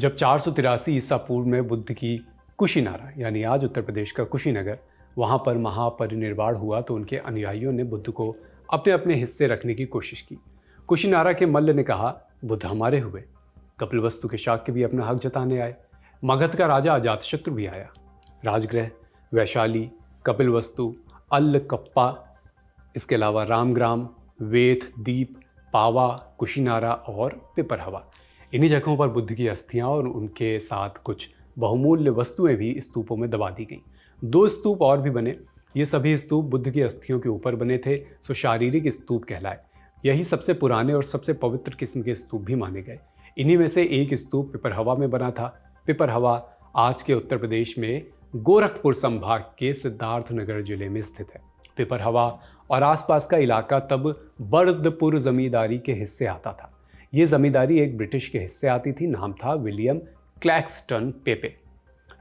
जब 483 ईसा पूर्व में बुद्ध की कुशीनारा यानी आज उत्तर प्रदेश का कुशीनगर वहाँ पर महापरिनिर्वाण हुआ तो उनके अनुयायियों ने बुद्ध को अपने अपने हिस्से रखने की कोशिश की। कुशीनारा के मल्ल ने कहा, बुद्ध हमारे हुए। कपिलवस्तु के शाक्य भी अपना हक जताने आए। मगध का राजा अजातशत्रु भी आया। राजगृह, वैशाली, कपिलवस्तु, अल्लकप्पा, इसके अलावा रामग्राम, वेथ, दीप, पावा, कुशीनारा और पिपरहवा, इन्हीं जगहों पर बुद्ध की अस्थियां और उनके साथ कुछ बहुमूल्य वस्तुएं भी स्तूपों में दबा दी गईं। 2 स्तूप और भी बने। ये सभी स्तूप बुद्ध की अस्थियों के ऊपर बने थे, सो शारीरिक स्तूप कहलाए। यही सबसे पुराने और सबसे पवित्र किस्म के स्तूप भी माने गए। इन्हीं में से एक स्तूप पिपरहवा में बना था। पिपरहवा आज के उत्तर प्रदेश में गोरखपुर संभाग के सिद्धार्थनगर जिले में स्थित है। पिपरहवा और आसपास का इलाका तब बर्दपुर जमींदारी के हिस्से आता था। ये जमींदारी एक ब्रिटिश के हिस्से आती थी। नाम था विलियम क्लैक्सटन पेपे।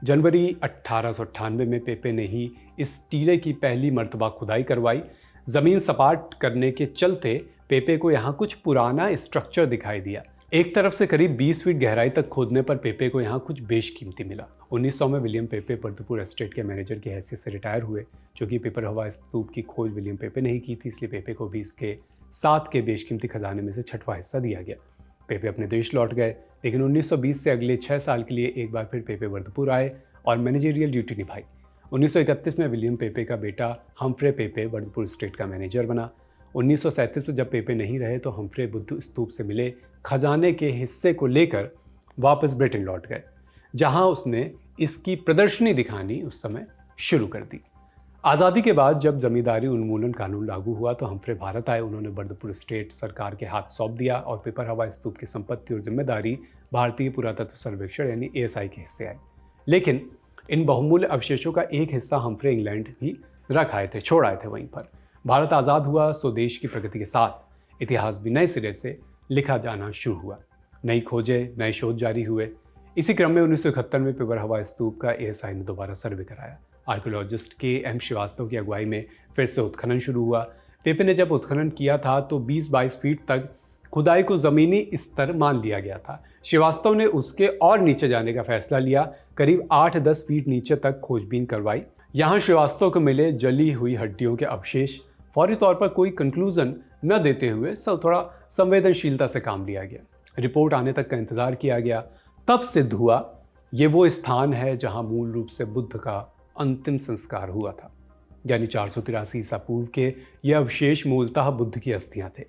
जनवरी 1898 में पेपे ने ही इस टीले की पहली मर्तबा खुदाई करवाई। ज़मीन सपाट करने के चलते पेपे को यहाँ कुछ पुराना स्ट्रक्चर दिखाई दिया। एक तरफ से करीब 20 फीट गहराई तक खोदने पर पेपे को यहाँ कुछ बेशकीमती मिला। 1900 में विलियम पेपे बर्दपुर एस्टेट के मैनेजर की हैसियत से रिटायर हुए। चूँकि पिपरहवा स्तूप की खोज विलियम पेपे ने ही की थी, इसलिए पेपे को भी इसके 7 के बेशकीमती खजाने में से 6वां हिस्सा दिया गया। पेपे अपने देश लौट गए, लेकिन 1920 से अगले 6 साल के लिए एक बार फिर पेपे बर्दपुर आए और मैनेजरियल ड्यूटी निभाई। 1931 में विलियम पेपे का बेटा हम्फ्रे पेपे बर्दपुर स्टेट का मैनेजर बना। 1937 में जब पेपे नहीं रहे तो हम्फ्रे बुद्ध स्तूप से मिले खजाने के हिस्से को लेकर वापस ब्रिटेन लौट गए, जहां उसने इसकी प्रदर्शनी दिखानी उस समय शुरू कर दी। आज़ादी के बाद जब जमींदारी उन्मूलन कानून लागू हुआ तो हम्फ्रे भारत आए। उन्होंने बर्दपुर स्टेट सरकार के हाथ सौंप दिया और पिपरहवा स्तूप की संपत्ति और जिम्मेदारी भारतीय पुरातत्व सर्वेक्षण यानी ASI के हिस्से आई। लेकिन इन बहुमूल्य अवशेषों का एक हिस्सा हम्फ्रे इंग्लैंड भी रख आए थे, छोड़ आए थे वहीं पर। भारत आज़ाद हुआ सो देश की प्रगति के साथ इतिहास भी नए सिरे से लिखा जाना शुरू हुआ। नई खोजें, नए शोध जारी हुए। इसी क्रम में 1971 में पिपरहवा स्तूप का ASI ने दोबारा सर्वे कराया। आर्कियोलॉजिस्ट KM श्रीवास्तव की अगुवाई में फिर से उत्खनन शुरू हुआ। पेपे ने जब उत्खनन किया था तो 20-22 फीट तक खुदाई को ज़मीनी स्तर मान लिया गया था। श्रीवास्तव ने उसके और नीचे जाने का फैसला लिया। करीब 8-10 फीट नीचे तक खोजबीन करवाई। यहाँ श्रीवास्तव को मिले जली हुई हड्डियों के अवशेष। फौरी तौर पर कोई कंक्लूजन न देते हुए थोड़ा संवेदनशीलता से काम लिया गया। रिपोर्ट आने तक का इंतज़ार किया गया। तब सिद्ध हुआ ये वो स्थान है जहाँ मूल रूप से बुद्ध का अंतिम संस्कार हुआ था, यानी 483 ईसा पूर्व के ये अवशेष मूलतः बुद्ध की अस्थियां थे।